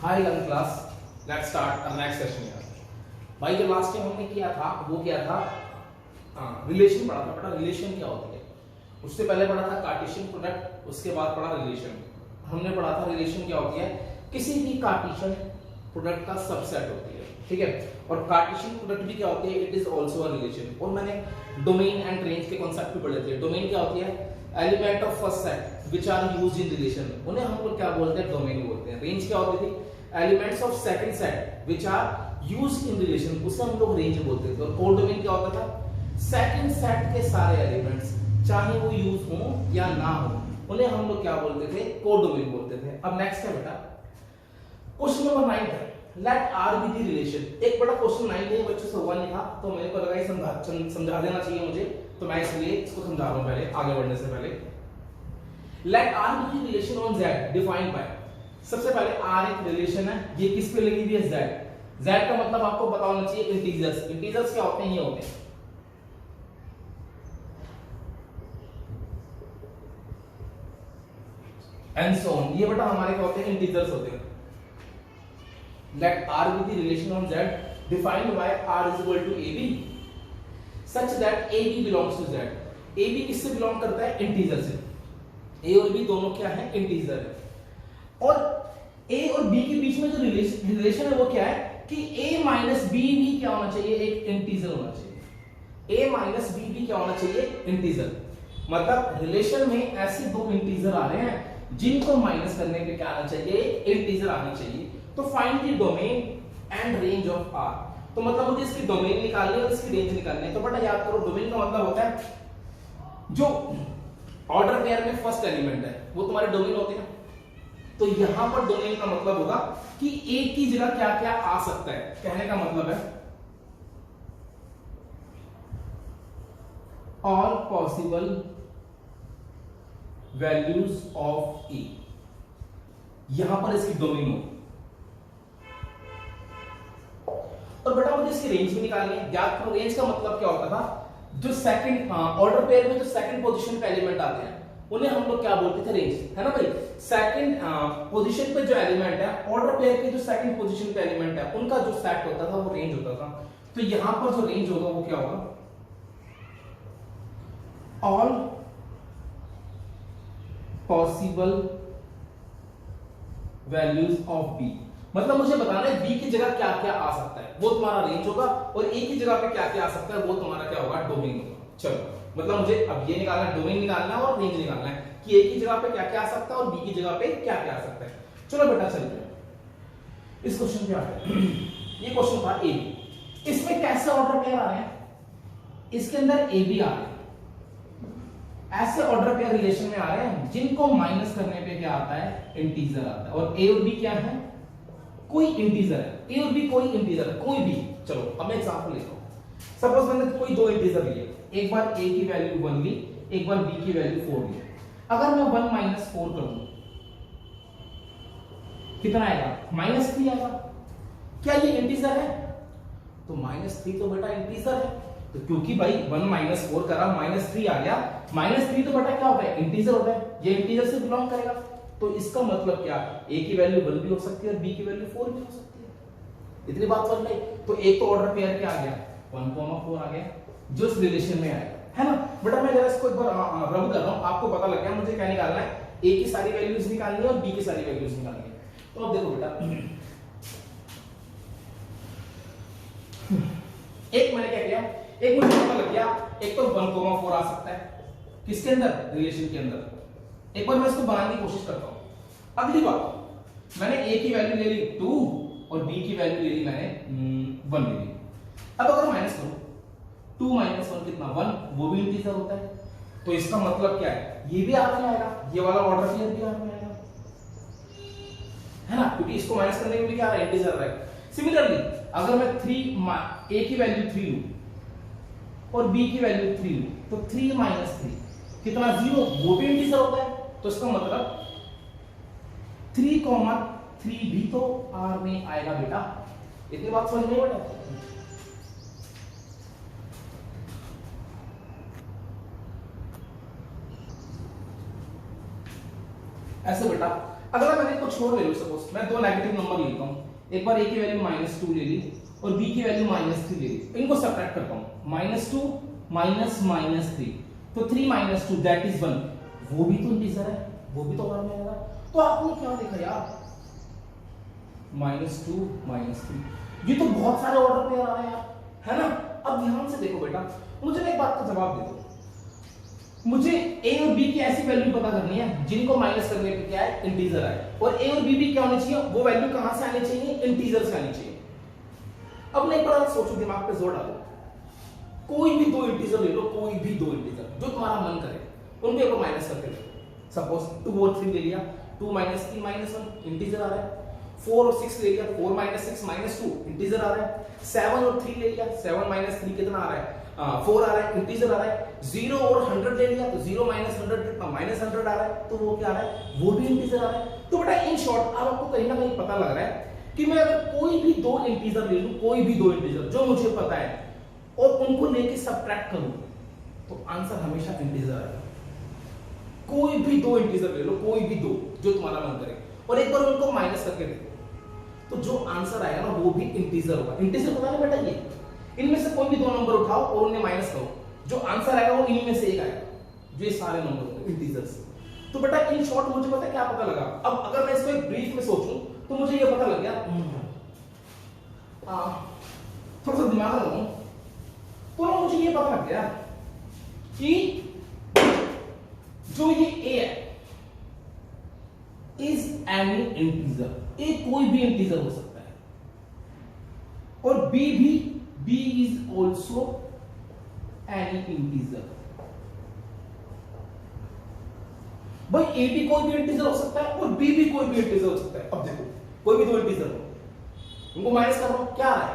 Hi learn class, let's start our next session यार। भाई जो लास्ट टाइम हमने किया था वो क्या था, रिलेशन पढ़ा था। बेटा रिलेशन क्या होती है, उससे पहले पढ़ा था कार्टेशियन प्रोडक्ट, उसके बाद पढ़ा रिलेशन। हमने पढ़ा था रिलेशन क्या होती है, किसी भी कार्टेशियन प्रोडक्ट का सबसेट होती है, ठीक है। और कार्टेशियन प्रोडक्ट भी क्या होती है, it is also a relation. और मैंने डोमेन एंड रेंज के कॉन्सेप्ट भी पढ़े थे। डोमेन क्या होती है, element of first set which are used in relation, उन्हें हम लोग क्या बोलते हैं, डोमेन बोलते हैं। रेंज क्या होती थी, elements of second set which are used in relation, उसे हम लोग रेंज बोलते थे। और कोडोमेन क्या होता था, सेकंड सेट के सारे एलिमेंट्स चाहे वो यूज हो या ना हो उन्हें हम लोग क्या बोलते थे, कोडोमेन बोलते थे। अब नेक्स्ट है बेटा क्वेश्चन नंबर 9 है, let R be the relation. एक बड़ा क्वेश्चन 9 है, बच्चों से हुआ नहीं था तो मेरे को लगा ये समझा देना चाहिए मुझे, तो मैं इसलिए इसको समझा रहा हूं पहले आगे बढ़ने से पहले। Let R be the relation on z defined by, सबसे पहले आर एक रिलेशन है, ये किस पे लगी हुई है, z। z का मतलब आपको पता होना चाहिए इंटीजर्स। इंटीजर्स क्या होते हैं, ये होते हैं एंड सो ऑन, ये बेटा हमारे क्या होते हैं, इंटीजर्स होते हैं। Let R be the relation on z defined by r is equal to ab such that ab belongs to z। ab किससे बिलोंग करता है, इंटीजर से। a और b दोनों क्या है, इंटीजर है। और a और b के बीच में जो रिलेशन है वो क्या है कि a माइनस b भी क्या होना चाहिए, एक इंटीजर होना चाहिए। a माइनस b भी क्या होना चाहिए, इंटीजर। मतलब रिलेशन में ऐसे दो इंटीजर आ रहे हैं जिनको माइनस करने पे क्या आना चाहिए, इंटीजर आना चाहिए। तो find the domain and range of r। तो मतलब मुझे इसकी डोमेन निकालनी है और इसकी रेंज निकालनी है। तो बेटा याद करो, डोमेन का मतलब होता है जो ऑर्डर पेयर में फर्स्ट एलिमेंट है वो तुम्हारे डोमेन होते हैं। तो यहां पर डोमेन का मतलब होगा कि एक की जगह क्या क्या आ सकता है। कहने का मतलब है ऑल पॉसिबल वैल्यूज ऑफ ए, यहां पर इसकी डोमेन हो। और बेटा मुझे इसकी रेंज भी निकालनी है। याद करो रेंज का मतलब क्या होता था, जो सेकंड ऑर्डर पेयर में जो सेकंड पोजीशन पे एलिमेंट आते हैं उन्हें हम लोग क्या बोलते थे, रेंज, है ना भाई। सेकंड पोजीशन पे जो एलिमेंट है, ऑर्डर पेयर के जो सेकंड पोजीशन पे एलिमेंट है उनका जो सेट होता था वो रेंज होता था। तो यहां पर जो रेंज होगा वो क्या होगा, all possible values of B. मतलब मुझे बताना है बी की जगह क्या क्या आ सकता है, वो तुम्हारा रेंज होगा। और ए की जगह पे क्या क्या आ सकता है वो तुम्हारा क्या होगा, डोमेन होगा। चलो मतलब मुझे अब ये निकालना है, डोमेन निकालना है और रेंज निकालना है कि ए की जगह पे क्या क्या आ सकता है और बी की जगह पे क्या क्या आ सकता है। चलो बेटा चलते हैं इस क्वेश्चन पे आते हैं। ये क्वेश्चन था ए, इसमें कैसे ऑर्डर पेयर आ रहे हैं, इसके अंदर ए बी आ रहे हैं, ऐसे ऑर्डर पेयर रिलेशन में आ रहे हैं जिनको माइनस करने पे क्या आता है, इंटीजर आता है। और ए और बी क्या है, कोई इंटीजर है। ए और बी कोई इंटीजर है, कोई भी। चलो अब मैं एग्जांपल लेता हूं। सपोज मैंने कोई दो इंटीजर लिए, एक बार a की वैल्यू 1 ली, एक बार b की वैल्यू 4 ली। अगर मैं 1 माइनस 4 कर दूं कितना आएगा, -3 आएगा। क्या ये इंटीजर है, तो -3 तो बेटा इंटीजर है। तो क्योंकि भाई 1 माइनस 4 करा, -3 आ गया, -3 तो बेटा क्या होता है, इंटीजर होता है, ये इंटीजर से बिलोंग करेगा। तो इसका मतलब क्या, a की वैल्यू 1 भी हो सकती है और b की वैल्यू 4 भी हो सकती है। इतनी बात समझ में। तो एक तो ऑर्डर पेयर क्या आ गया, 1,4 आ गया जो इस रिलेशन में आएगा, है ना। बेटा मैं जरा इसको एक बार रब कर रहा हूं, आपको पता लग गया मुझे क्या निकालना है, a की सारी वैल्यूज निकालनी है और b की सारी वैल्यूज निकालनी है। तो अब देखो बेटा, एक मैंने क्या किया, एक मुझे पता लग गया, एक तो 1,4 आ सकता है किसके अंदर, रिलेशन के अंदर। एक बार मैं इसको बनाने की कोशिश करता हूं। अगली बात, मैंने a की वैल्यू ले ली 2 और b की वैल्यू ले ली मैंने 1 ले ली। अब अगर माइनस करूं, 2 माइनस 1 कितना, 1, वो भी इंटीजर होता है। तो इसका मतलब क्या है, ये भी आर में आएगा, ये वाला ऑर्डर पेयर भी आर में आएगा, है ना, क्योंकि इसको माइनस करने में भी क्या आ रहा है, इंटीजर आ रहा है। सिमिलरली अगर मैं 3 a की वैल्यू 3 लूं और b की वैल्यू 3 लूं, तो 3 माइनस 3 कितना, 0, वो भी इंटीजर होता है। तो इसका मतलब 3,3 भी तो आर में आएगा बेटा। इतनी बात समझ में बेटा। ऐसे बेटा अगला मैंने कुछ और ले लो, सपोज मैं दो नेगेटिव नंबर लेता हूं, एक बार a की वैल्यू -2 ले ली और b की वैल्यू -3 ले ली, इनको सब्ट्रैक्ट करता हूं, -2 -3, तो 3 - 2 दैट इज 1, वो भी तो इंटीजर है, वो भी तो बाहर में आएगा। तो आपने क्या देखा यार, -2 -3, ये तो बहुत सारे ऑर्डर पेयर आ रहे हैं यार, है ना। अब ध्यान से देखो बेटा, मुझे एक बात का जवाब दे दो, मुझे a और b की ऐसी वैल्यू पता करनी है जिनको माइनस करने पे क्या है, इंटीजर आए, और a और b भी क्या होनी चाहिए, वो वैल्यू कहां से आनी चाहिए, इंटीजर से आनी चाहिए। अब नहीं पता, सोचो, दिमाग पे जोर डालो, कोई भी दो इंटीजर ले लो, कोई भी दो इंटीजर जो तुम्हारा मन करे, उनके ऊपर माइनस करके देखो। सपोज 2 और 3 ले लिया, 2 - 3 - 1 इंटीजर आ रहा है, 4 और 6 ले लिया, 4 - 6 - 2 इंटीजर आ रहा है, 7 और 3 ले लिया, 7 - 3 कितना आ रहा है, 4 आ रहा है, इंटीजर आ रहा है, 0 और 100 ले लिया तो 0 - 100 कितना, -100 आ रहा है, तो वो क्या आ रहा है, वो भी इंटीजर आ रहा है। तो बेटा इन शॉर्ट अब आपको कहीं ना कहीं पता लग रहा है कि मैं अगर कोई भी दो इंटीजर ले लूं, कोई भी दो इंटीजर जो मुझे पता है और उनको लेके सब्ट्रैक्ट करूं, तो आंसर हमेशा इंटीजर आएगा। कोई भी दो इंटीजर ले लो, कोई भी दो जो तुम्हारा मन करे, और एक बार उनको माइनस करके देखो, तो जो आंसर आएगा ना वो भी इंटीजर होगा। इंटीजर पता नहीं बेटा, ये इनमें से कोई भी दो नंबर उठाओ और उन्हें माइनस करो, जो आंसर आएगा वो इनमें से एक आएगा, जो ये सारे नंबर होंगे इंटीजर्स। तो बेटा इन शॉर्ट मुझे पता है क्या पता लगा। अब अगर मैं इसको एक ब्रीफ में सोचूं तो मुझे ये पता लग गया, थोड़ा सा दिमाग लगाऊं तो ना मुझे ये पता लग गया कि जो ये a है इज एनी इंटीजर, a कोई भी इंटीजर हो सकता है, और b भी, b is also any integer. भाई a भी कोई भी इंटीजर हो सकता है और b भी कोई भी इंटीजर हो सकता है। अब देखो कोई भी दो इंटीजर हो, उनको माइनस कर रहा हूं, क्या आ रहा है,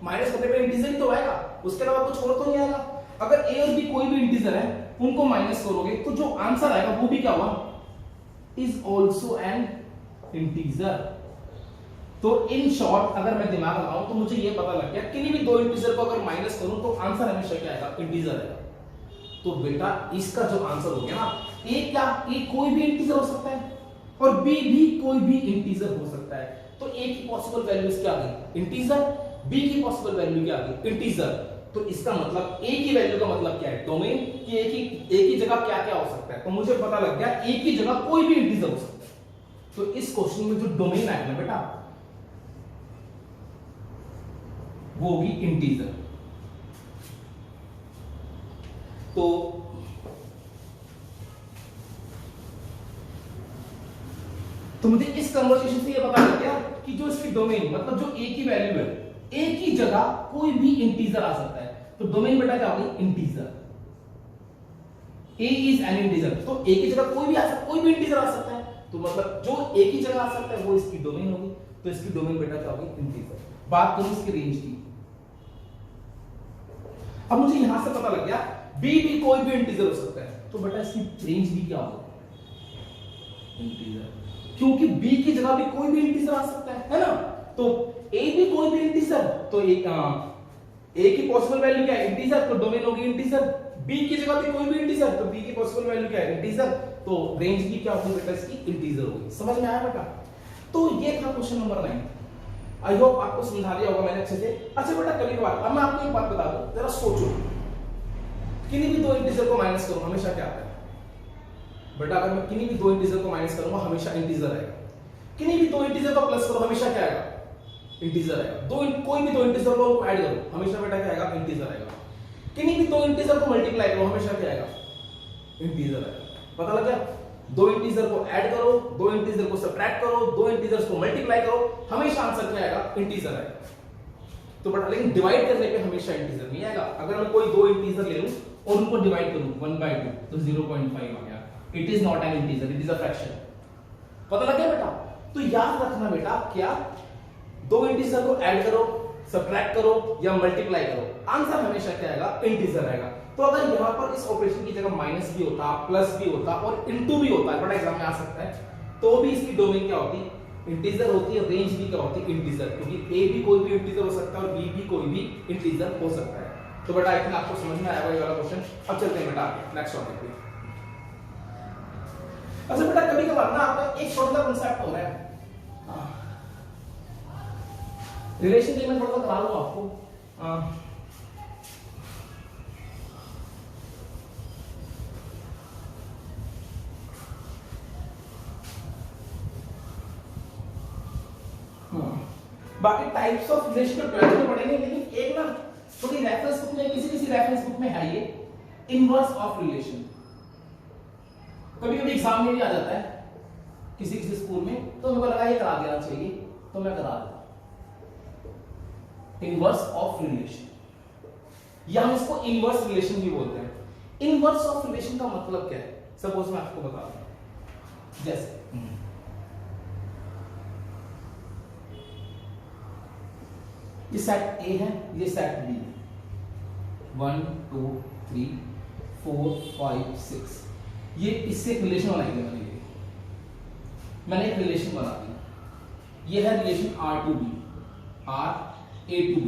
माइनस करने पे इंटीजर ही तो आएगा, उसके अलावा कुछ और तो नहीं आएगा। अगर a और b कोई भी इंटीजर है, उनको माइनस करोगे तो जो आंसर आएगा वो भी क्या हुआ, इज ऑल्सो एन इंटीजर। तो इन शॉर्ट अगर मैं दिमाग लगाऊं तो मुझे ये पता लग गया किन्हीं भी दो इंटीजर को अगर माइनस करूं तो आंसर हमेशा क्या आएगा, इंटीजर आएगा। तो बेटा इसका जो आंसर हो गया ना, ए क्या, ए कोई भी इंटीजर हो सकता है और बी भी कोई भी इंटीजर हो सकता है। तो ए की पॉसिबल वैल्यूज क्या आ गई, इंटीजर, बी की पॉसिबल वैल्यू क्या आ गई, इंटीजर। तो इसका मतलब ए की वैल्यू का मतलब क्या है, डोमेन, कि ए की जगह क्या क्या हो सकता है। तो मुझे पता लग गया ए की जगह कोई भी इंटीजर हो सकता है। तो इस क्वेश्चन में जो डोमेन आएगा ना बेटा वो होगी इंटीजर। तो मुझे इस कन्वर्सेशन से ये पता लग गया कि जो इसकी डोमेन मतलब जो ए की वैल्यू है, ए की जगह कोई भी इंटीजर आ सकता है। तो डोमेन बेटा क्या होगी, integer. A is an integer, तो ए की जगह कोई भी आ सकता, कोई भी इंटीजर आ सकता है। तो मतलब जो ए की जगह आ सकता है वो इसकी डोमेन होगी। तो इसकी डोमेन बेटा क्या होगी, इंटीजर। बात करूं इसकी रेंज की, अब मुझे यहां से पता लग गया बी भी कोई भी इंटीजर हो सकता है। तो बेटा इसकी रेंज भी क्या होगी, इंटीजर, क्योंकि बी की जगह भी कोई भी इंटीजर आ सकता है ना। तो ए भी कोई भी इंटीजर, तो ए की पॉसिबल वैल्यू क्या है, इंटीजर, तो डोमेन होगी इंटीजर। बी की जगह भी कोई भी इंटीजर, तो बी की पॉसिबल वैल्यू क्या है, इंटीजर, तो रेंज भी क्या होगी बेटा इसकी, इंटीजर होगी। समझ में आया बेटा। तो ये था क्वेश्चन नंबर 9। आई होप आपको समझा दिया होगा मैंने अच्छे से। अच्छा बेटा कभी कभार अब मैं आपको एक बात बता दूं, जरा सोचो, किन्हीं भी दो इंटीजर को माइनस करो हमेशा क्या आता है बेटा, अगर मैं किन्हीं भी दो इंटीजर को माइनस करूंगा हमेशा इंटीजर आएगा। किन्हीं भी दो इंटीजर को प्लस करो हमेशा क्या आएगा, इंटीजर आएगा। कोई भी दो इंटीजर को ऐड करो हमेशा बेटा क्या आएगा, इंटीजर आएगा। किन्हीं भी दो इंटीजर को मल्टीप्लाई करो हमेशा क्या आएगा, इंटीजर आएगा। पता लग गया, दो इंटीजर को ऐड करो, दो इंटीजर को सब्ट्रैक्ट करो, दो इंटीजर्स को मल्टीप्लाई करो, हमेशा आंसर क्या आएगा, इंटीजर आएगा। तो बट लेकिन डिवाइड करने पे हमेशा इंटीजर नहीं आएगा। अगर मैं कोई दो इंटीजर ले लूं और उनको डिवाइड करूं 1/2 तो 0.5 आ गया, it is not an integer, it is a fraction. पता लग गया बेटा। तो याद रखना बेटा, क्या दो इंटीजर को ऐड करो, सब्ट्रैक्ट करो या मल्टीप्लाई करो, आंसर हमेशा क्या आएगा, इंटीजर आएगा। तो अगर यहां पर इस ऑपरेशन की जगह माइनस भी होता, प्लस भी होता और इनटू भी होता है, बड़ा एग्जाम में आ सकता है, तो भी इसकी डोमेन क्या होती, इंटीजर होती है, रेंज भी क्या होती है, इंटीजर, क्योंकि ए भी कोई भी इंटीजर हो सकता है और बी भी कोई भी इंटीजर हो सकता है। तो बेटा आई थिंक आपको समझ में आया होगा ये वाला क्वेश्चन। अब चलते हैं बेटा नेक्स्ट टॉपिक पे। अच्छा बेटा कभी कभार ना आपका एक छोटा सा कंसेप्ट हो रहा है, रिलेशन के मैं थोड़ा सा करा दूं आपको। बाकी टाइप्स ऑफ रिलेशन तो 12th में पढ़ेंगे, लेकिन एक ना थोड़ी रेफरेंस बुक में, किसी रेफरेंस बुक में है ये इनवर्स ऑफ रिलेशन। कभी कभी एग्जाम में भी आ जाता है किसी स्कूल में, तो मेरे को लगा ये करा देना चाहिए तो मैं करा देता। इनवर्स ऑफ रिलेशन या हम इसको इनवर्स रिलेशन भी बोलते हैं। इनवर्स ऑफ रिलेशन का मतलब क्या है, सपोज मैं आपको बता दूं, जैसे ये सेट ए है, ये सेट बी है, 1 2 3 4 5 6, ये इससे एक रिलेशन बनाएंगे। मैंने एक रिलेशन बना दिया, ये है relation R to B, R A to B।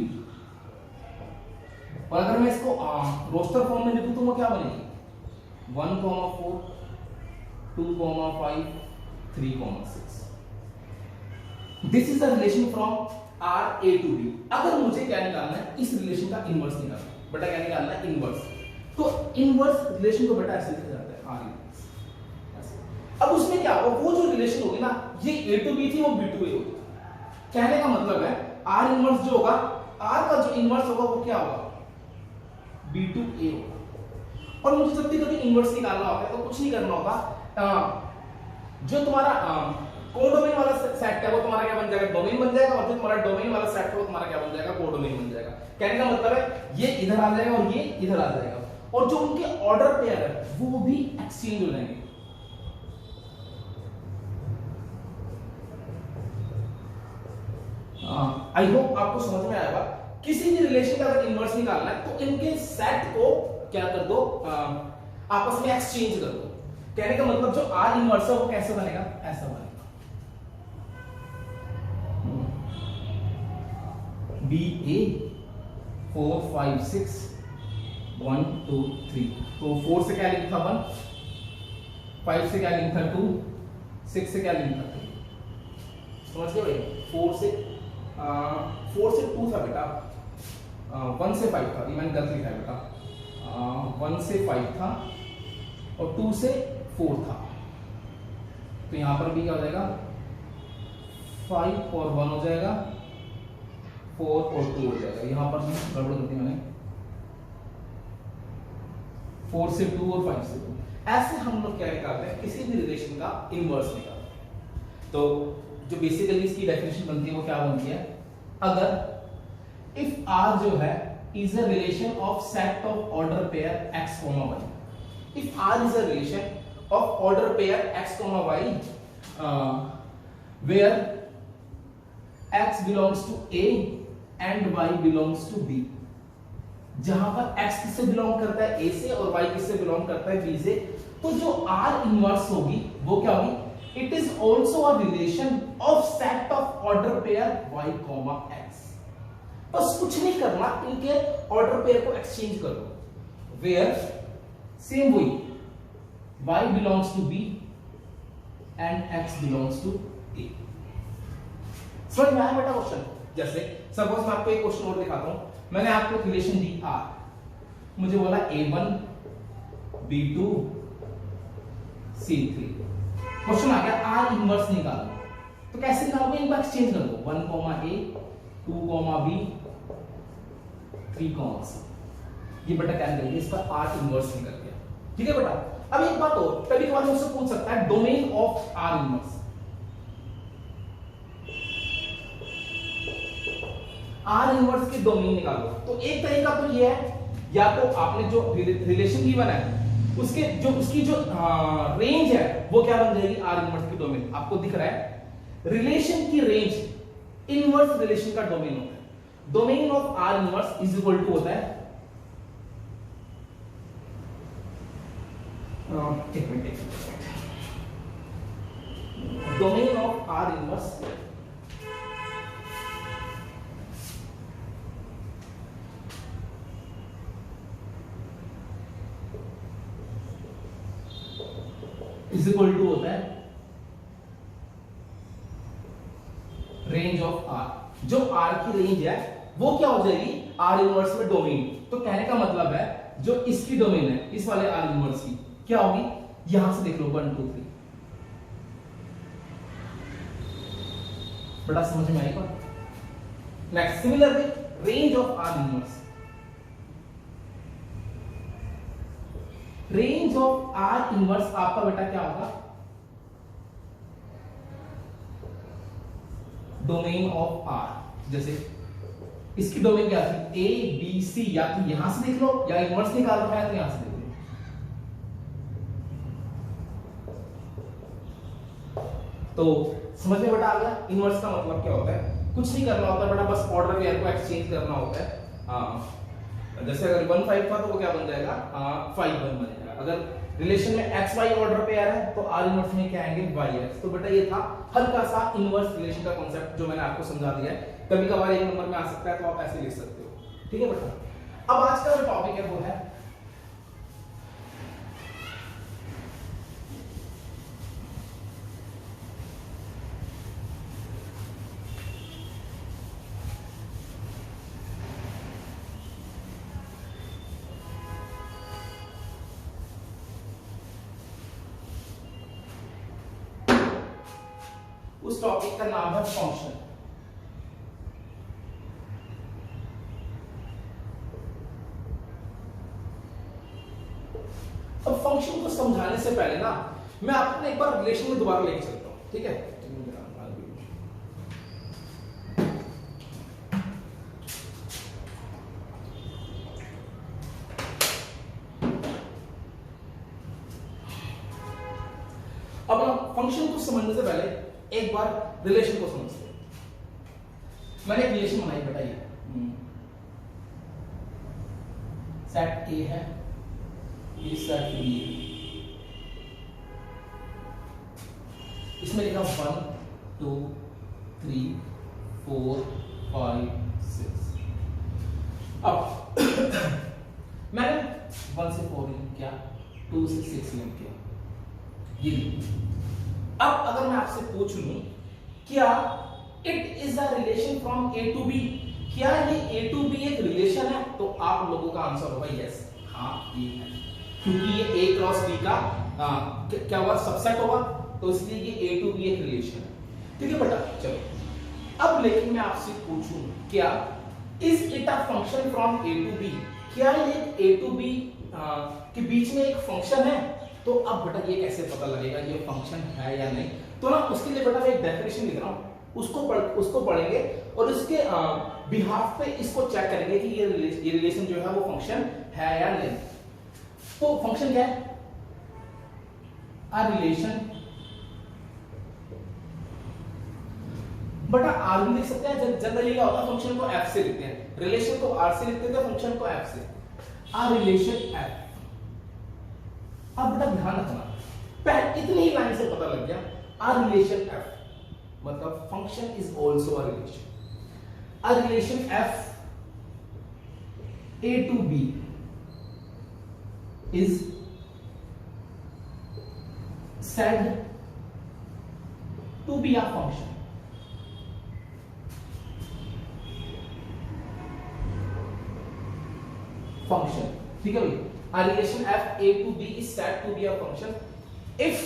और अगर मैं इसको रोस्टर फॉर्म में लिखूं तो वो क्या बनेगी, 1 4 2 5 3 6। This is the relation from R A to B। अगर मुझे क्या निकालना है, इस रिलेशन का इनवर्स निकालना है। बेटा क्या निकालना है, इनवर्स। तो इनवर्स रिलेशन को बेटा ऐसे लिखा जाता है R इनवर्स। अब उसमें क्या होगा, वो जो रिलेशन होगी ना, ये A टू B थी, वो B टू A होगी। कहने का मतलब है R इनवर्स जो होगा, R का जो इनवर्स होगा वो क्या होगा, B टू A होगा। और मुझे जब भी कभी इनवर्स निकालना होता है तो कुछ नहीं करना होगा, जो तुम्हारा कोडोमेन वाला सेट है वो तुम्हारा क्या बन जाएगा, डोमेन बन जाएगा, और जो तुम्हारा डोमेन वाला सेट है वो तुम्हारा क्या बन जाएगा, कोडोमेन बन जाएगा। कहने का मतलब है ये इधर आ जाएगा और ये इधर आ जाएगा, और जो उनके ऑर्डर पेयर है वो भी एक्सचेंज हो जाएंगे। आई होप आपको समझ में आएगा। किसी भी रिलेशन का अगर इनवर्स निकालना है तो इनके सेट को क्या कर दो, आपस में एक्सचेंज कर दो। कहने का मतलब जो R इनवर्स है वो कैसे बनेगा, ऐसा बनेगा, BA 4 5 6 1 2 3। तो 4 से क्या लिंक था, 1, 5 से क्या लिंक था, 2, 6 से क्या लिंक था, 3। समझ गए भाई, 4 से 2 था बेटा, 1 से 5 था, ये मैंने गलत लिखा है बेटा, 1 से 5 था और 2 से 4 था। तो यहां पर भी क्या हो जाएगा, 5 और 1 हो जाएगा, 4 और 2 हो जाएगा। यहां पर भी गड़बड़ कर दी मैंने, 4 से 2 और 5 से 2। ऐसे हम लोग क्या निकालते हैं, किसी भी रिलेशन का इनवर्स निकालते हैं। तो जो बेसिकली इसकी डेफिनेशन बनती है वो क्या बनती है, अगर इफ R जो है is a relation of set of order pair x, y, if R is a relation of order pair x, y, where x belongs to A and y belongs to B, जहां पर x किससे belong करता है, A से, और y किससे belong करता है, B से, तो जो R इनवर्स होगी वो क्या होगी, it is also a relation of set of order pair y, x। बस कुछ नहीं करना, इनके ऑर्डर पेयर को एक्सचेंज कर दो, वेयर सेम वही y belongs to B and x belongs to A। समझ में आया बेटा क्वेश्चन। जैसे सपोज मैं आपको एक क्वेश्चन और दिखाता हूं, मैंने आपको एक रिलेशन दी R, मुझे बोला A1 B2 C3। क्वेश्चन आ गया R इनवर्स निकालो, तो कैसे निकालोगे, इनको एक्सचेंज कर दो, 1 A 2 B 3 C। ये बेटा क्या करेंगे, इसका R इनवर्स निकल गया। ठीक है बेटा। अब एक बात और, कभी कभार मुझसे पूछ सकता है domain of R inverse. R inverse की डोमेन निकालो, तो एक तरीका तो ये है, या तो आपने जो रिलेशन गिवन है उसके जो उसकी जो रेंज है वो क्या बन जाएगी, R इनवर्स की डोमेन। आपको दिख रहा है रिलेशन की रेंज इनवर्स रिलेशन का डोमेन होता है। Domain of R inverse is equal to होता है, एक minute, domain of R inverse is is equal to होता है रेंज ऑफ आर। जो आर की रेंज है वो क्या हो जाएगी, आर इनवर्स में डोमेन। तो कहने का मतलब है जो इसकी डोमेन है, इस वाले आर इनवर्स की क्या होगी, यहां से देख लो 1 2 3। बड़ा समझ में आएगा। Next similarly range of are inverse, range of are inverse आपका बेटा क्या होगा, डोमेन ऑफ आर। जैसे इसकी डोमेन क्या थी, ए बी सी, या तो यहां से देख लो या इनवर्स निकाल रखा है तो यहां से देख लो। तो समझ में बेटा आ गया इनवर्स का मतलब क्या होता है। कुछ नहीं करना होता बेटा, बस ऑर्डर पेयर को एक्सचेंज करना होता है। जैसे अगर 1 5 था तो वो क्या बन जाएगा, 5 1 बन जाएगा। अगर रिलेशन में एक्स वाई ऑर्डर पेयर है तो आर इनवर्स में क्या आएंगे, वाई एक्स। तो बेटा ये था हल्का सा इनवर्स रिलेशन का कॉन्सेप्ट जो मैंने आपको समझा दिया है। कभी कभार एक नंबर में आ सकता है तो आप ऐसे लिख सकते हो, ठीक है बेटा। अब आज का जो टॉपिक है वो है उस टॉपिक का नाम है फंक्शन। अब फंक्शन को समझाने से पहले ना मैं आपको एक बार रिलेशन में दोबारा लेके चलता हूं, ठीक है। अब हम फंक्शन को समझने से पहले एक बार रिलेशन को समझते हैं। मैंने एक रिलेशन बनाई बेटा, ये सेट ए है, ये सेट बी है। इसमें लिखा 1 2 3 4 5 6। अब मैंने 1 से 4 लिंक किया, 2 से 6 लिंक किया, ये। अब अगर मैं आपसे पूछ लूं क्या it is a relation from A to B, क्या ये ए टू बी एक रिलेशन है, तो आप लोगों का आंसर होगा यस, हाँ ये है, क्योंकि ये ए क्रॉस बी का क्या हुआ, सबसेट होगा, तो इसलिए ये ए टू बी एक रिलेशन है, ठीक है बेटा। चलो अब लेकिन मैं आपसे पूछूं क्या is it a function from A to B, क्या ये ए टू बी के बीच में एक फंक्शन है। तो अब बेटा ये कैसे पता लगेगा ये फंक्शन है या नहीं, तो ना उसके लिए बेटा मैं एक डेफिनेशन लिख रहा हूं, उसको पढ़ेंगे और इसके बिहाफ पे इसको चेक करेंगे कि ये रिलेशन जो है वो फंक्शन है या नहीं। तो फंक्शन क्या है, अ रिलेशन, बेटा आर भी लिख सकते हैं, जनरली क्या होता है फंक्शन को एफ से लिखते हैं, रिलेशन को आर से लिखते थे, फंक्शन को एफ से, अ रिलेशन एफ। अब बेटा ध्यान रखना, इतनी ही लाइन से पता लग गया अ रिलेशन एफ मतलब function is also a relation. A relation f A to B is said to be a function। Function, ठीक है भाई। A relation f a to b is said to be a function if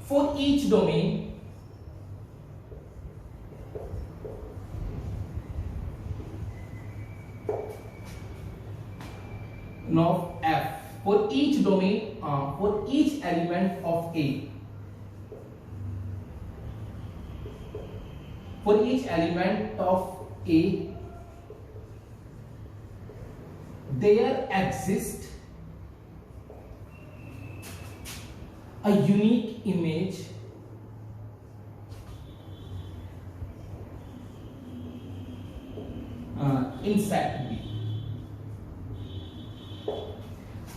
for each domain of f, for each domain for each element of a, for each element of a there exists a unique image in set B।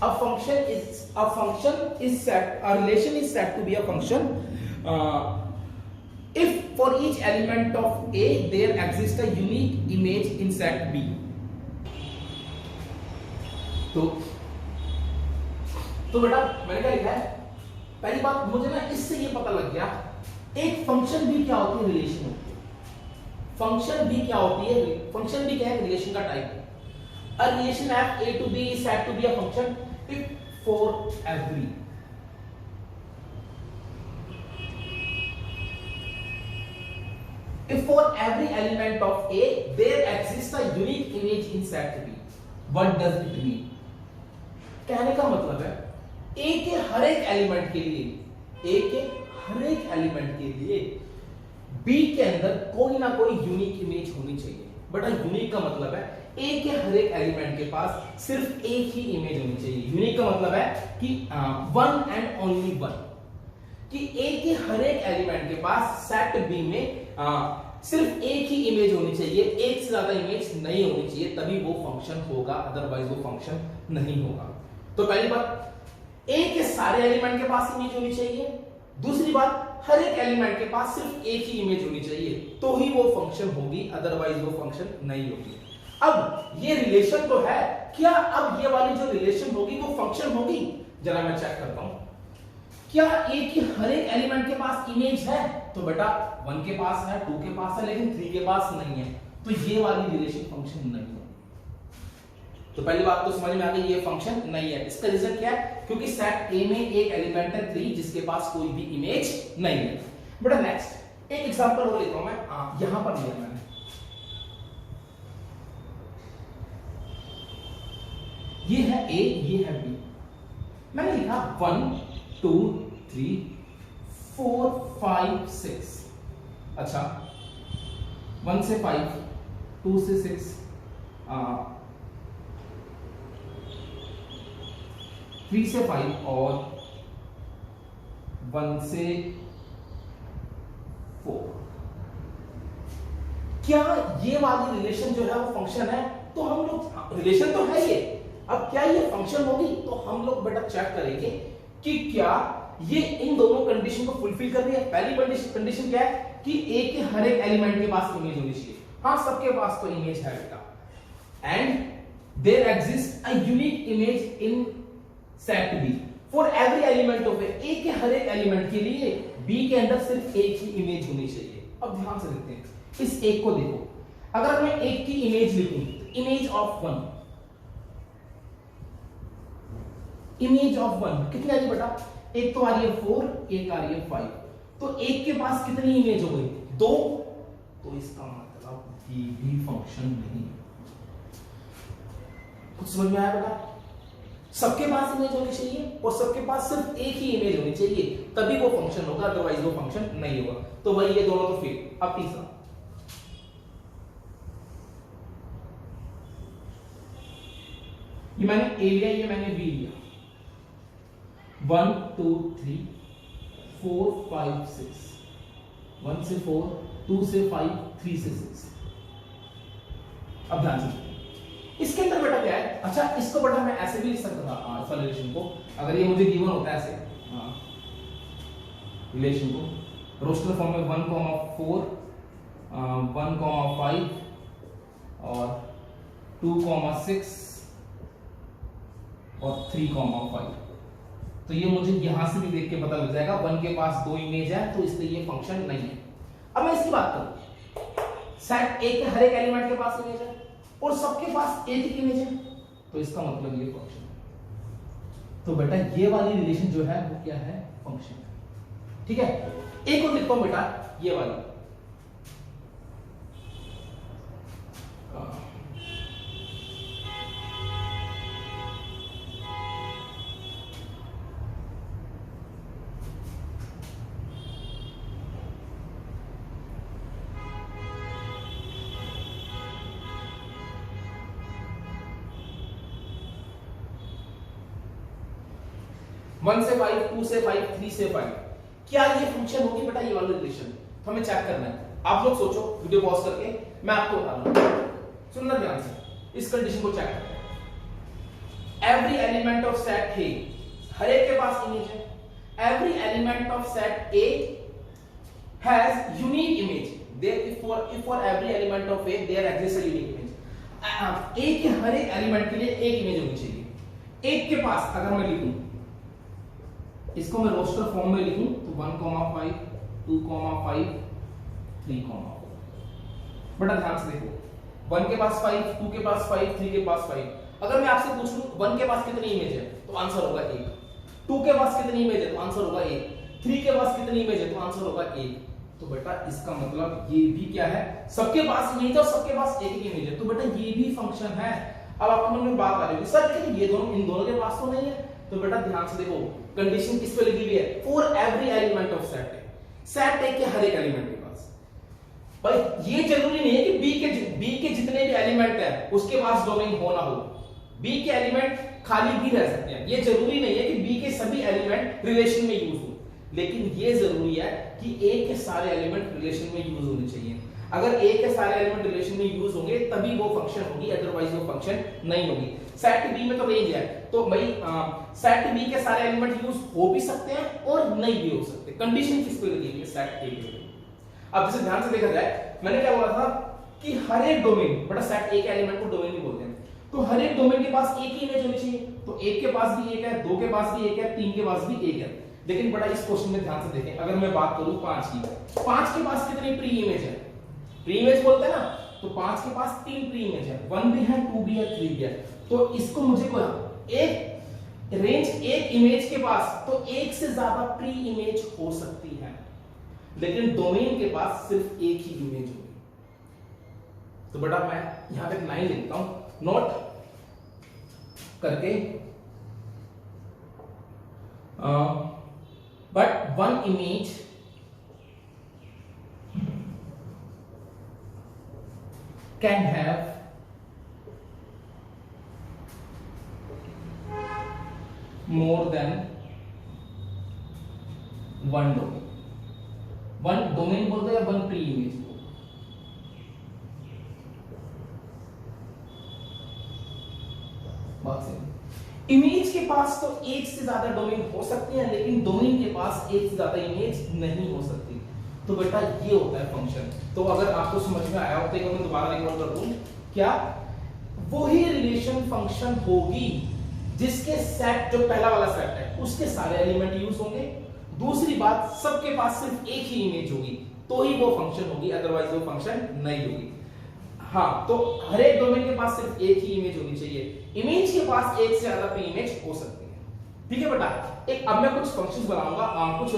A function is set, a relation is said to be a function if for each element of A there exists a unique image in set B। तो तो बेटा मैंने क्या लिखा है, पहली बात मुझे ना इससे ये पता लग गया एक फंक्शन भी क्या होती है, रिलेशन होती है। फंक्शन भी क्या होती है, फंक्शन भी क्या है, रिलेशन का टाइप है। A relation f A to B is said to be a function if for every if for every element of A there exists a unique image in set B. What does it mean? कहने का मतलब है A के हर एक element के लिए, A के हर एक एलिमेंट के लिए B के अंदर कोई ना कोई यूनिक इमेज होनी चाहिए। बट यूनिक का मतलब है A के हर एक एलिमेंट के पास सिर्फ एक ही इमेज होनी चाहिए। यूनिक का मतलब है कि वन एंड ओनली वन, कि A के हर एक एलिमेंट के पास सेट B में सिर्फ एक ही इमेज होनी चाहिए, एक से ज्यादा इमेज नहीं होनी चाहिए, तभी वो फंक्शन होगा, अदरवाइज वो फंक्शन नहीं होगा। तो पहली बात A के सारे एलिमेंट के पास इमेज होनी चाहिए, दूसरी बात हर एक एलिमेंट के पास सिर्फ एक ही इमेज होनी चाहिए, तो ही वो फंक्शन होगी, अदरवाइज वो फंक्शन नहीं होगी। अब ये रिलेशन तो है, क्या अब ये वाली जो रिलेशन होगी वो फंक्शन होगी? जरा मैं चेक करता हूं, क्या A की हर एक एलिमेंट के पास इमेज है? तो बेटा 1 के पास है, 2 के पास है, लेकिन 3 के पास नहीं है, तो ये वाली रिलेशन फंक्शन नहीं है। तो पहली बात तो समझ में आ गई, ये फंक्शन नहीं है। इसका रीजन क्या है? क्योंकि सेट A में एक एलिमेंट है 3 जिसके पास कोई भी इमेज नहीं है। बेटा नेक्स्ट एक एग्जांपल और लेता हूं मैं, यहां पर लिया मैंने, ये है A, ये है B, मैंने लिखा 1 2 3 4 5 6। अच्छा 1 से 5, 2 से 6, 3 से 5 और 1 से 4। क्या ये वाली रिलेशन जो है वो फंक्शन है? तो हम लोग, रिलेशन तो है ये, अब क्या ये फंक्शन होगी? तो हम लोग बेटा चेक करेंगे कि क्या ये इन दोनों कंडीशन को फुलफिल कर रही है। पहली कंडीशन क्या है कि A के हर एक एलिमेंट के पास इमेज होनी चाहिए, हाँ सबके पास तो इमेज है बेटा। And there exist a unique image in set B for every element of A के हर एक एलिमेंट के लिए B के अंदर सिर्फ एक ही इमेज होनी चाहिए। अब ध्यान से देखते हैं इस एक को, देखो अगर मैं एक की इमेज लिखूं, इमेज ऑफ 1, इमेज ऑफ 1 कितनी आ रही बेटा? एक तो आ रही है 4, एक आ रही है 5, तो एक के पास कितनी इमेज हो गई? 2, तो इसका मतलब ये भी फंक्शन नहीं। कुछ समझ में आया बेटा? सबके पास इमेज होनी चाहिए और सबके पास सिर्फ एक ही इमेज होनी चाहिए, तभी वो फंक्शन होगा, अदरवाइज वो फंक्शन नहीं होगा। तो भाई ये दोनों तो फेल। अब तीसरा, ये मैंने A लिया, ये मैंने B लिया, 1 2 3 4 5 6, 1 से 4, 2 से 5, 3 से 6। अब ध्यान से इसके अंदर बेटा क्या है? अच्छा इसको बेटा मैं ऐसे भी लिख सकता था इस रिलेशन को, अगर ये मुझे गिवन होता है ऐसे रिलेशन को रोस्टर फॉर्म में 1 4 1 5 और 2 6 और 3 5, तो ये मुझे यहां से भी देख के पता लग जाएगा 1 के पास 2 इमेज है, तो इसलिए ये फंक्शन नहीं है। अब मैं इसकी बात करूं, सेट A के हर एक एलिमेंट के पास इमेज है और सबके पास एक ही इमेज है, तो इसका मतलब ये फंक्शन है। तो बेटा ये वाली रिलेशन जो है वो क्या है? फंक्शन है। ठीक है, एक और लिखता हूं बेटा, ये वाली 1 से 5, 2 से 5, 3 से 5, क्या ये फंक्शन होगी बेटा? ये वाला रिलेशन तो हमें चेक करना है। आप लोग सोचो, वीडियो पॉज करके मैं आपको बता रहा हूं, सुनना ध्यान से, इस कंडीशन को चेक करते हैं। Every element of set A, हर एक के पास इमेज है, every element of set A has unique image, if for every element of A there exists a unique image। A के हर एक एलिमेंट के लिए एक इमेज होनी चाहिए। एक के पास अगर मैं लिखूं इसको मैं रोस्टर फॉर्म में लिखूं तो 1,5 2,5 3,4। बेटा ध्यान से देखो 1 के पास 5, 2 के पास 5, 3 के पास 5। अगर मैं आपसे पूछ लूं 1 के पास कितनी इमेज है तो आंसर होगा 1, 2 के पास कितनी इमेज है तो आंसर होगा 1, 3 के पास कितनी इमेज है तो आंसर होगा 1। तो बेटा इसका मतलब ये भी क्या है, सबके पास इमेज और सबके पास एक ही इमेज है, तो बेटा ये भी फंक्शन है। अब आपके मन में बात आ रही होगी सर लेकिन ये दोनों इन दोनों के पास तो नहीं है। तो बेटा ध्यान से देखो कंडीशन किस पे लगी हुई है, for every element of set A, set ए के हर एक एलिमेंट के पास। भाई ये जरूरी नहीं है कि बी के जितने भी एलिमेंट है उसके पास डोमेन हो ना हो, बी के एलिमेंट खाली भी रह सकते हैं। ये जरूरी नहीं है कि बी के सभी एलिमेंट रिलेशन में यूज हो, लेकिन ये जरूरी है कि ए के सारे एलिमेंट रिलेशन में यूज होने चाहिए। अगर ए के सारे एलिमेंट रिलेशन में यूज होंगे तभी वो फंक्शन होगी, अदरवाइज वो फंक्शन नहीं होगी। सेट बी में तो रेंज है, तो भाई सेट बी के सारे एलिमेंट यूज हो भी सकते हैं और नहीं भी हो सकते। कंडीशन किस पे लगी हुई है, सेट ए पे। अब जैसे ध्यान से देखा जाए, मैंने क्या बोला था कि हर एक डोमेन, बड़ा सेट ए के एलिमेंट को डोमेन भी बोलते हैं, तो हर एक डोमेन के पास एक ही इमेज होनी चाहिए। तो एक के पास भी एक है, 2 के पास भी एक है, 3 के पास भी एक है। लेकिन बड़ा इस क्वेश्चन में ध्यान से देखें, अगर मैं बात करूं 5 की, 5 के पास कितनी प्री इमेज है, प्री इमेज बोलते हैं ना, तो 5 के पास 3 प्री इमेज है, 1 भी है, 2 भी है, 3 भी है। तो इसको मुझे कोई एक रेंज एक इमेज के पास तो एक से ज्यादा प्री इमेज हो सकती है, लेकिन डोमेन के पास सिर्फ एक ही इमेज होगी। तो बेटा मैं यहां पे लाइन लिखता हूं, नोट करके but one image can have more than one domain. One domain बोलते हैं, one pre image को। बात सही। इमेज के पास तो एक से ज्यादा डोमेन हो सकती है, लेकिन डोमेन के पास एक से ज्यादा इमेज नहीं हो सकती। तो बेटा ये होता है फंक्शन। तो अगर आपको समझ में आया हो तो मैं दोबारा रिकॉर्ड कर दूं, क्या वही रिलेशन फंक्शन होगी जिसके सेट, जो पहला वाला सेट है उसके सारे एलिमेंट यूज होंगे। दूसरी बात, सबके पास सिर्फ एक ही इमेज होगी तो ही वो फंक्शन होगी, अदरवाइज वो फंक्शन नहीं होगी। हाँ, तो हर एक डोमेन के पास सिर्फ एक ही इमेज होनी चाहिए, इमेज के पास एक से ज्यादा प्री इमेज हो सकती है। ठीक है बेटा, एक अब मैं कुछ फंक्शंस बनाऊंगा, कुछ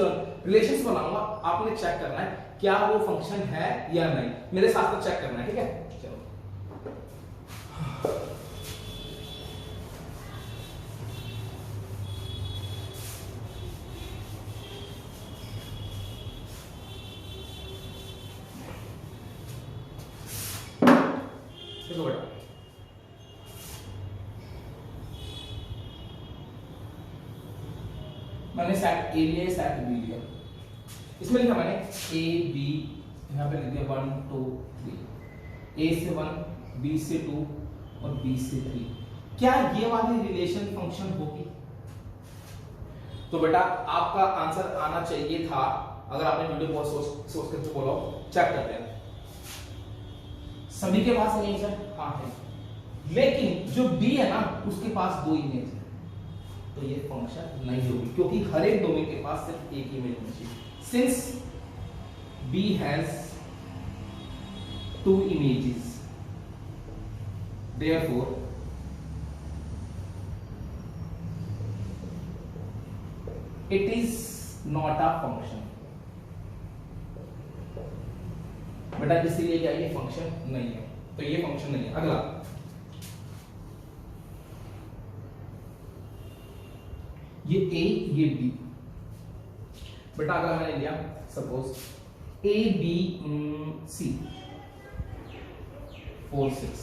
रिलेशंस बनाऊंगा, आपने चेक करना है क्या वो फंक्शन है या नहीं, मेरे साथ तो चेक करना है। ठीक है, चलो देखो बेटा, मैंने सेट ए लिया, सेट बी लिया, इसमें लिखा मैंने ए बी, यहां पे लिख दिया 1 2 3, ए से 1, बी से 2 और बी से 3। क्या ये वाली रिलेशन फंक्शन होगी? तो बेटा आपका आंसर आना चाहिए था, अगर आपने वीडियो बहुत सोच करके बोला। चेक करते हैं, सभी के पास इमेज है, हाँ है, लेकिन जो बी है ना उसके पास 2 इमेज है, तो ये फंक्शन नहीं होगी, क्योंकि हर एक डोमेन के पास सिर्फ एक इमेज होनी चाहिए। Since B has 2 images, therefore it is not a function। बेटा इसीलिए क्या ये फंक्शन नहीं है, तो ये फंक्शन नहीं है। अगला, ये A ये B, बेटा अगर मैंने लिया suppose A B C 4 6,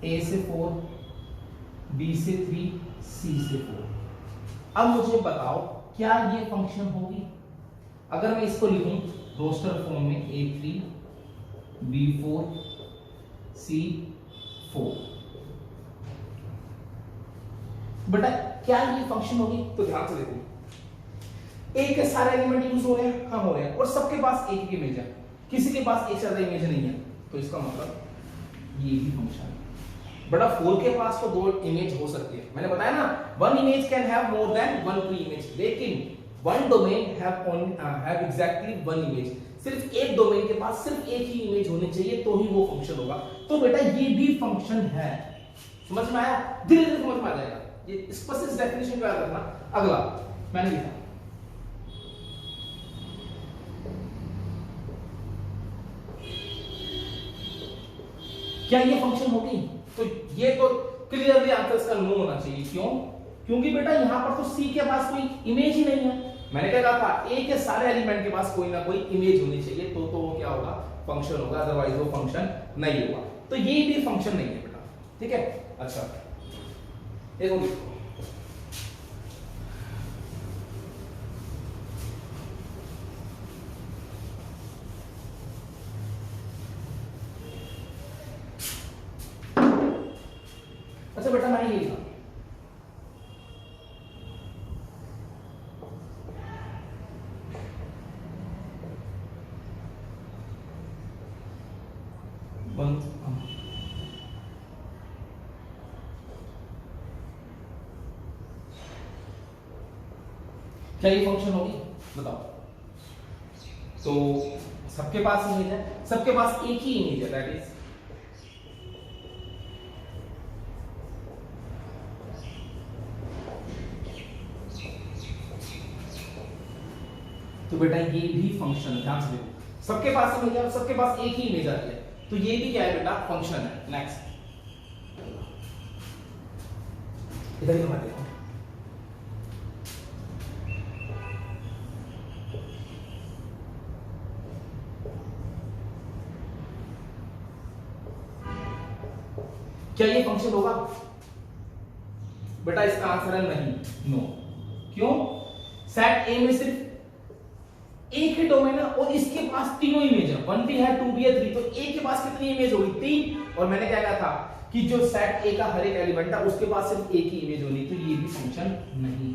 A से 4, B से 3, C से 4। अब मुझे बताओ क्या ये फंक्शन होगी? अगर मैं इसको लिखूं रोस्टर फॉर्म में A3 B4 C4, बेटा क्या ये फंक्शन होगी? तो ध्यान से देखो, ए के सारे एलिमेंट यूज हो रहे हैं, हाँ हो रहे हैं, और सबके पास एक ही इमेज है, किसी के पास एक से ज्यादा इमेज नहीं है, तो इसका मतलब ये भी फंक्शन है। बट अब 4 के पास तो 2 इमेज हो सकती है, मैंने बताया ना, one image can have more than one pre image, लेकिन one domain have exactly one image, सिर्फ एक डोमेन के पास सिर्फ एक ही इमेज होनी चाहिए तो ही वो फंक्शन होगा। तो बेटा ये भी फंक्शन है, समझ में आया? धीरे धीरे समझ में आ जाएगा, ये स्पेसिफिक डेफिनेशन को याद रखना। अगला मैंने लिखा क्या ये फंक्शन होगी, तो ये तो क्लियरली आंसर इसका नो होना चाहिए। क्यों? क्योंकि बेटा यहां पर तो सी के पास कोई इमेज ही नहीं है, मैंने क्या कहा था, ए के सारे एलिमेंट के पास कोई ना कोई इमेज होनी चाहिए तो वो क्या होगा, फंक्शन होगा, अदरवाइज वो फंक्शन नहीं होगा। तो ये भी फंक्शन नहीं है बेटा, ठीक है। अच्छा देखो अच्छा बेटा मैंने ये लिखा क्या ये फंक्शन होगी, बताओ। तो सबके पास इमेज है, सबके पास एक ही इमेज है, दैट इज तो बेटा ये भी फंक्शन है, ध्यान से देखो, सबके पास इमेज है, सबके पास एक ही इमेज आती है, तो ये भी क्या है बेटा, फंक्शन है। नेक्स्ट इधर ही हमारे क्या ये फंक्शन होगा, बेटा इसका आंसर है नहीं, नो। क्यों? सेट ए में सिर्फ एक ही डोमेन है और इसके पास तीनों इमेज है, 1 भी है, 2 भी है, 3, तो ए के पास कितनी इमेज होगी, 3। और मैंने क्या कहा था कि जो सेट ए का हर एक एलिमेंट है उसके पास सिर्फ एक ही इमेज होनी, तो ये भी फंक्शन नहीं।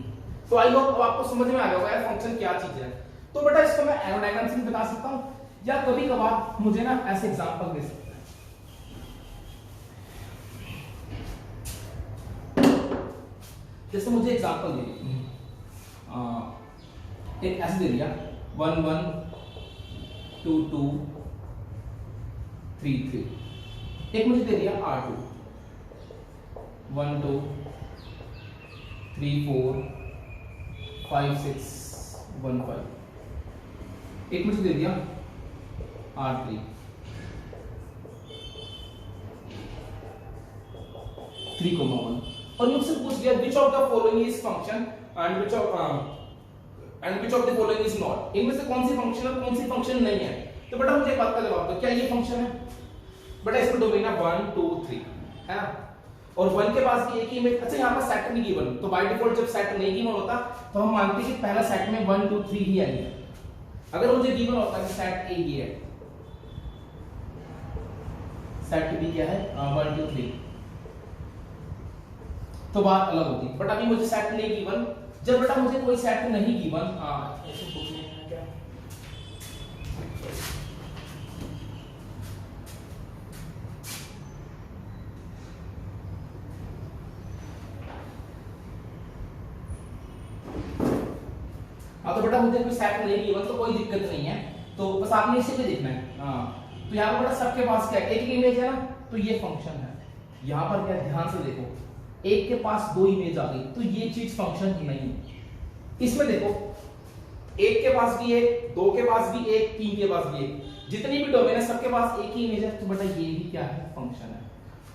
तो आई होप आपको समझ में आ गया होगा यार फंक्शन क्या चीज है। तो बेटा इसको मैं डायग्राम से बता सकता हूं, या कभी कभार मुझे ना ऐसे एग्जांपल दे सकते हैं। जैसे मुझे एग्जांपल दे एक ऐसे दे दिया 1 1 2 2 3 3, एक मुझे दे दिया R2 1 2 3 4 5 6 1 5, एक मुझे दे दिया R3 3,1 और मुझसे पूछ दिया which of the following is function and which of the following is not, इनमें से कौन सी फंक्शन है कौन सी फंक्शन नहीं है। तो बेटा मुझे एक बात का जवाब दो, क्या ये फंक्शन है? बेटा इसमें डोमेन है 1 2 3 है ना, और 1 के पास भी एक ही इमेज। अच्छा यहाँ पर सेट नहीं गिवन, तो बाय डिफॉल्ट जब सेट नहीं गिवन होता तो हम मानते हैं कि पहला सेट में 1 2 3 ही आएगा। अगर मुझे गिवन होता कि सेट ए ये है, सेट बी क्या है 1 2 3, तो बात अलग होती। बट अभी मुझे सेट नहीं गिवन, जब बेटा मुझे कोई सेट नहीं गिवन, ऐसे पूछने हैं क्या, तो बेटा मुझे कोई सेट नहीं गिवन तो कोई दिक्कत नहीं है, तो बस आपने इसे भी देखना है। तो यहाँ पर बेटा सबके पास क्या है, एक ही इमेज है ना, तो ये फंक्शन है। यहाँ पर क्या, ध्यान से देखो, एक के पास 2 इमेज आ गई, तो ये चीज फंक्शन ही नहीं है। इसमें देखो एक के पास भी एक, 2 के पास भी एक, 3 के पास भी एक, जितनी भी डोमेन है सबके पास एक ही इमेज है, तो बेटा ये भी क्या है, फंक्शन है।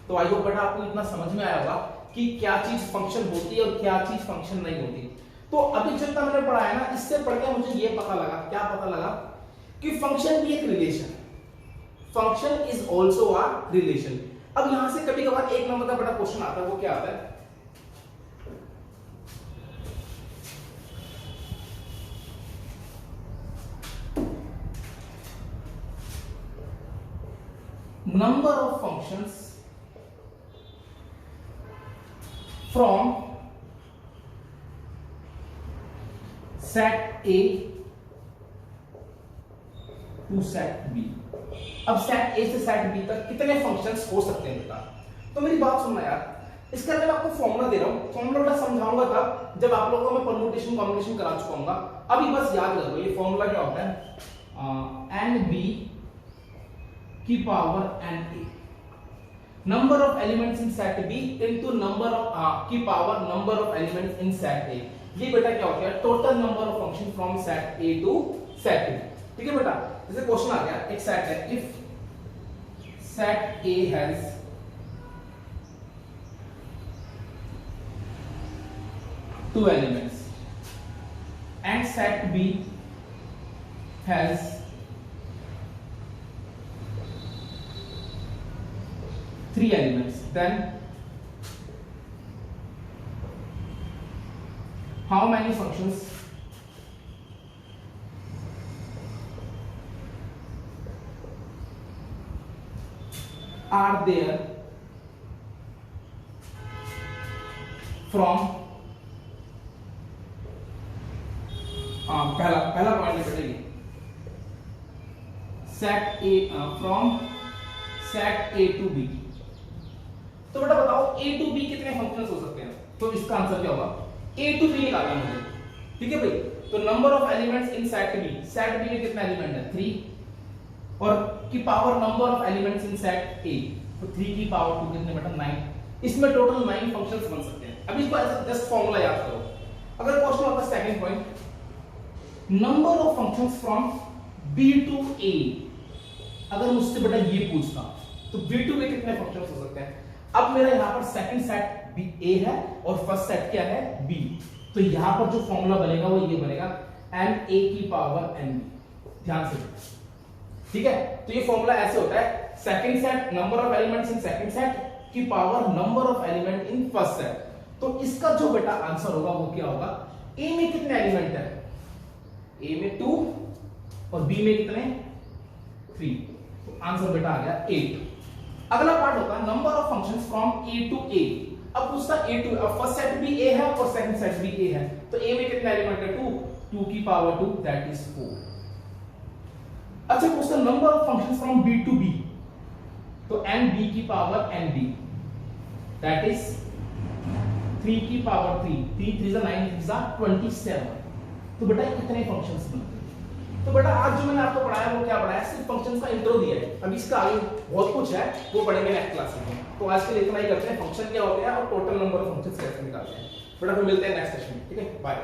तो आई होप बेटा आपको इतना समझ में आया होगा कि क्या चीज फंक्शन होती है और क्या चीज फंक्शन नहीं होती। तो अभी जितना मैंने पढ़ा है ना, इससे पढ़ के मुझे ये पता लगा, क्या पता लगा, कि फंक्शन भी एक relation, function is also a relation. अब यहां से कभी कभार एक नंबर का बड़ा क्वेश्चन आता है, वो क्या आता है, number of functions from set A to set B। अब सेट A से सेट B तक कितने फंक्शंस हो सकते हैं बेटा, तो मेरी बात सुनना यार, इसके अंदर मैं आपको फॉर्मूला दे रहा हूँ, फॉर्मूला बेटा समझाऊंगा तब जब आप लोगों को मैं परमुटेशन कॉम्बिनेशन करा चुका हूंगा। अभी बस याद कर लो ये फॉर्मूला क्या होता है, एन बी की power N A, number of elements in set B into number of की power number of elements in set A. ये बेटा क्या हो गया, total number of function from set A to set B. ठीक है बेटा, जैसे क्वेश्चन आ गया, एक सेट है, if set A has two elements and set B has three elements, then how many functions are there from पहला point है बेटा ये, set A from set A to B. तो बेटा बताओ ए टू बी कितने functions हो सकते हैं, तो इसका आंसर क्या होगा, ए टू बी निकालना मुझे। ठीक है भाई, तो number of elements in set B, set B में कितने एलिमेंट है 3, और की power number of elements in set A, तो 3 की पावर 2 कितने बेटा 9। इसमें टोटल 9 फंक्शंस बन सकते हैं। अब इसको ऐसे जस्ट फॉर्मूला याद करो। अगर क्वेश्चन आपका second point, number of functions from B to A, अगर मुझसे बेटा ये पूछता तो B2 में कितने फंक्शंस हो सकते हैं। अब मेरा यहां पर सेकंड सेट B A है और फर्स्ट सेट क्या है B, तो यहां पर जो फॉर्मूला बनेगा वो ये बनेगा n A की पावर n B। ध्यान से, ठीक है, तो ये फॉर्मूला ऐसे होता है, second set number of elements in second set की power number of element in first set. तो इसका जो बेटा आंसर होगा वो क्या होगा, A में कितने एलिमेंट है, A में 2 और B में कितने 3, तो आंसर बेटा आ गया 8। अगला पार्ट होता है number of functions from A to A। अब पूछता A टू, अब फर्स्ट सेट भी A है और सेकंड सेट भी A है, तो A में कितने एलिमेंट है 2 की पावर 2 दैट इज 4। अच्छा पूछता number of functions from B to B, तो NB की पावर NB दैट इज 3 की पावर 3, 3 3 9 27। तो बेटा कितने फंक्शंस बनते हैं। तो बेटा आज जो मैंने आपको पढ़ाया वो क्या पढ़ाया, सिर्फ फंक्शंस का इंट्रो दिया है। अब इसका आगे बहुत कुछ है, वो पढ़ेंगे नेक्स्ट क्लास में। तो आज के लिए इतना ही करते हैं, फंक्शन क्या होते हैं और टोटल नंबर ऑफ फंक्शंस कैसे निकालते हैं। बेटा फिर मिलते हैं नेक्स्ट सेशन में, ठीक है, बाय।